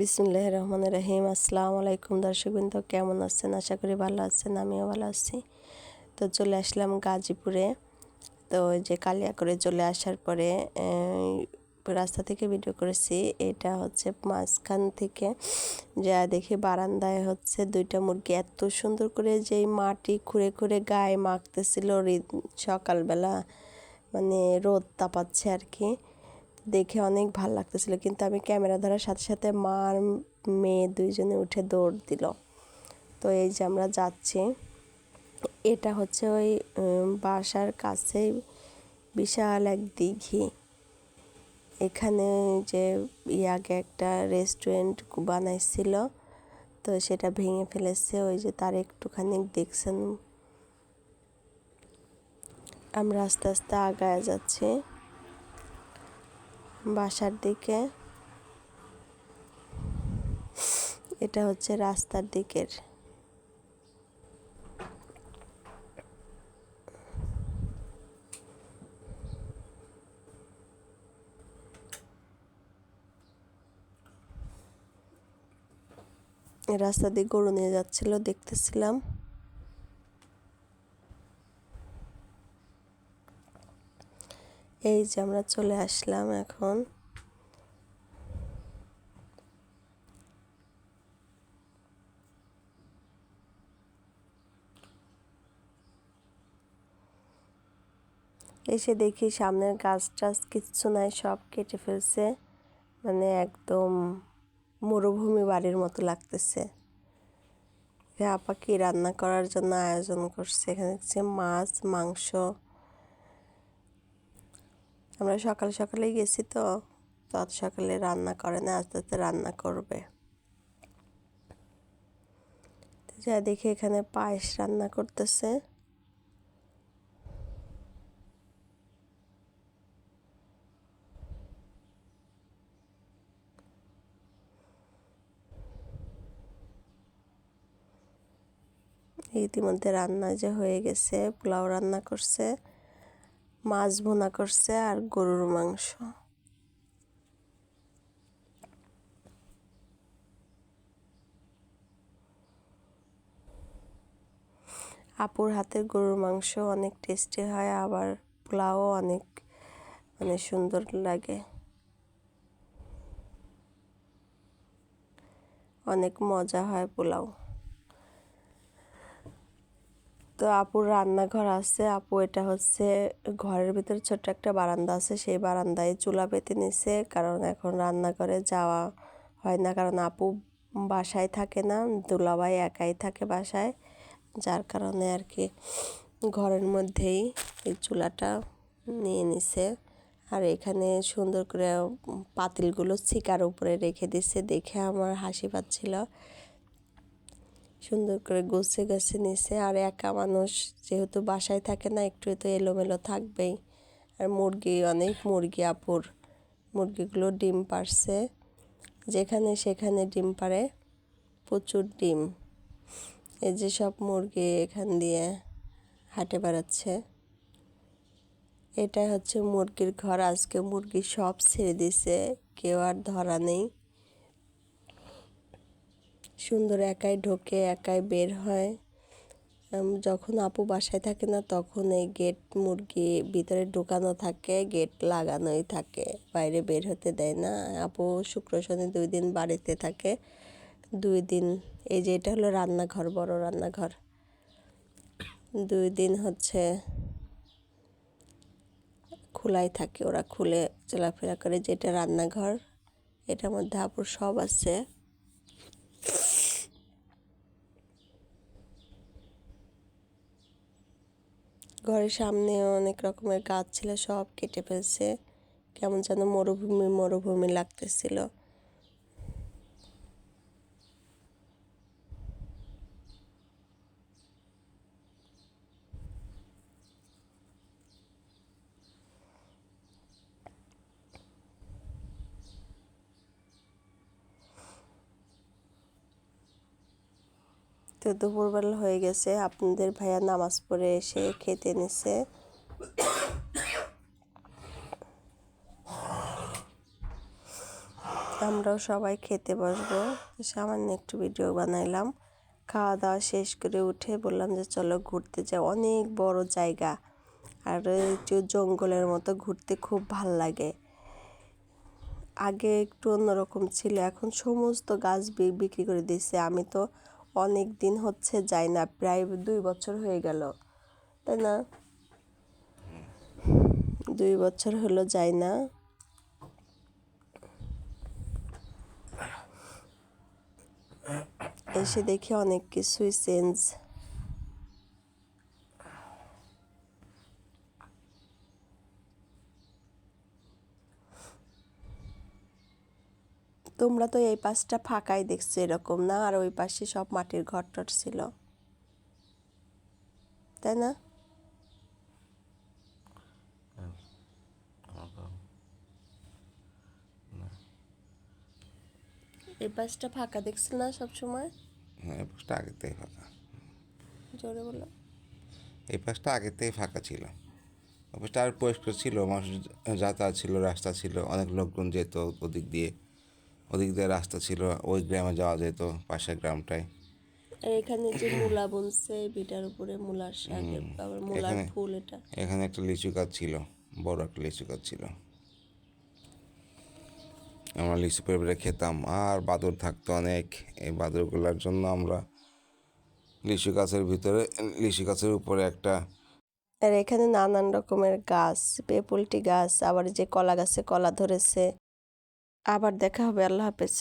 বিসমিল্লাহির রহমানির রহিম। আসসালামু আলাইকুম দর্শকবৃন্দ, কেমন আছেন? আশা করি ভালো আছেন, আমিও ভালো আছি। তো চলে আসলাম গাজীপুরে। তো ওই যে কালিয়াকৈরে চলে আসার পরে রাস্তা থেকে ভিডিও করেছি। এটা হচ্ছে মাঝখান থেকে যা দেখি বারান্দায় হচ্ছে দুইটা মুরগি এত সুন্দর করে যেই মাটি খুঁড়ে খুঁড়ে গায়ে মাখতেছিল সকালবেলা, মানে রোদ তাপাচ্ছে আর কি। দেখে অনেক ভালো লাগতেছিল, কিন্তু আমি ক্যামেরা ধরার সাথে সাথে মা আর মেয়ে দুইজনে উঠে দৌড় দিল। তো এই যে আমরা যাচ্ছি, এটা হচ্ছে ওই বাসার কাছেই বিশাল এক দিঘি। এখানে যে আগে একটা রেস্টুরেন্ট বানাইছিল, তো সেটা ভেঙে ফেলেছে। ওই যে তার একটুখানি দেখছেন। আমরা আস্তে আস্তে আগায় যাচ্ছি বাসার দিকে। এটা হচ্ছে রাস্তার দিকের। রাস্তা দিয়ে গরু নিয়ে যাচ্ছিল, দেখতেছিলাম। এই যে আমরা চলে আসলাম এখন। এসে দেখি সামনের গাছ টাছ কিচ্ছু নাই, সব কেটে ফেলছে। মানে একদম মরুভূমি বাড়ির মতো লাগতেছে। আপা কি রান্না করার জন্য আয়োজন করছে, এখানে হচ্ছে মাছ মাংস। আমরা সকাল সকালেই গেছি, তো তত সকালে রান্না করে না, আস্তে আস্তে রান্না করবে। যা দেখি এখানে পায়েস রান্না করতেছে। ইতিমধ্যে রান্না যে হয়ে গেছে, পোলাও রান্না করছে, মাছ ভুনা করছে আর গরুর মাংস। আপুর হাতের গরুর মাংস অনেক টেস্টি হয়, আবার পোলাও অনেক সুন্দর লাগে, অনেক মজা হয় পোলাও। তো আপুর রান্নাঘর আছে। আপু এটা হচ্ছে ঘরের ভিতরে ছোট্ট একটা বারান্দা আছে, সেই বারান্দায় চুলা পেতে নিছে, কারণ এখন রান্নাঘরে যাওয়া হয় না, কারণ আপু বাসায় থাকে না, দুলাভাই একাই থাকে বাসায়, যার কারণে আর কি ঘরের মধ্যেই এই চুলাটা নিয়ে নিছে। আর এখানে সুন্দর করে পাতিলগুলো ছিকার উপরে রেখে দিছে, দেখে আমার হাসি পাচ্ছিল। সুন্দর করে গুছিয়ে গাছে নিছে। আর একা মানুষ যেহেতু বাসায় থাকে না, একটু তো এলোমেলো থাকবেই। আর মুরগি, অনেক মুরগি আপুর। মুরগিগুলো ডিম পাড়ছে, যেখানে সেখানে ডিম পাড়ে, প্রচুর ডিম। এই যে সব মুরগি এখান দিয়ে হাঁটে বেড়াচ্ছে। এটা হচ্ছে মুরগির ঘর। আজকে মুরগি সব ছেড়ে দিছে, কেউ আর ধরা নেই। সুন্দর একাই ঢোকে, একাই বের হয়। যখন আপু বাসায় থাকে না, তখন এই গেট মুরগি ভিতরে ঢুকানো থাকে, গেট লাগানোই থাকে, বাইরে বের হতে দেয় না। আপু শুক্র শনি 2 দিন বাড়িতে থাকে, 2 দিন। এই যে এটা হলো রান্নাঘর, বড় রান্নাঘর। 2 দিন হচ্ছে খোলাই থাকে, ওরা খুলে চলাফেরা করে। যেটা রান্নাঘর, এটার মধ্যে আপুর সব আছে। ঘরের সামনে অনেক রকমের গাছ ছিল, সব কেটে ফেলছে। কেমন যেন মরুভূমি মরুভূমি লাগতেছিল। তো দুপুরবেলা হয়ে গেছে, আপনাদের ভাইয়া নামাজ পড়ে এসে খেতে নিছে। আমরা আমরাও সবাই খেতে বসবো। সামান্য একটু ভিডিও বানাইলাম। খাওয়া দাওয়া শেষ করে উঠে বললাম যে চলো ঘুরতে যাই, অনেক বড় জায়গা আর একটু জঙ্গলের মতো, ঘুরতে খুব ভাল লাগে। আগে একটু অন্যরকম ছিল, এখন সমস্ত গাছ বিক্রি করে দিয়েছে। আমি তো অনেক দিন হচ্ছে যাই না, প্রায় 2 বছর হয়ে গেল, তাই না? 2 বছর হলো যাই না। এসে দেখি অনেক কিছুই চেঞ্জ। তোমরা তো এই পাশটা ফাঁকাই দেখছো, এরকম না? আর ওই পাশে সব মাটির ঘর টর ছিল, তাই না? এই পাশটা ফাঁকা দেখছো না সব সময়? হ্যাঁ, এই পাশটা আগের থেকে ফাঁকা। জোরে বলো। এই পাশটা আগের থেকে ফাঁকা ছিল। ওই পাশটা আর পরিষ্কার ছিল, মানুষ যাতায়াত ছিল, রাস্তা ছিল, অনেক লোকজন যেত ওদিক দিয়ে। ওদিক দিয়ে রাস্তা ছিল, ওই গ্রামে যাওয়া যেত, পাশের গ্রামটায়। আর এখানে যে মূলা বুনছে ভিটার উপরে, মূলার শাকের, আবার মূলার এখানে ফুল এটা। এখানে একটা লিচু গাছ ছিল, বড় একটা লিচু গাছ ছিল। আমরা লিচু পেড়ে পেড়ে খেতাম, আর বাদুড় থাকতো অনেক। এই বাদুড়গুলোর জন্য আমরা লিচু গাছের ভিতরে, লিচু গাছের উপরে একটা আর এখানে নানান রকমের গাছ, পেঁপলটি গাছ, আবার যে কলা গাছে কলা ধরেছে। আবার দেখা হবে, আল্লাহ হাফেজ।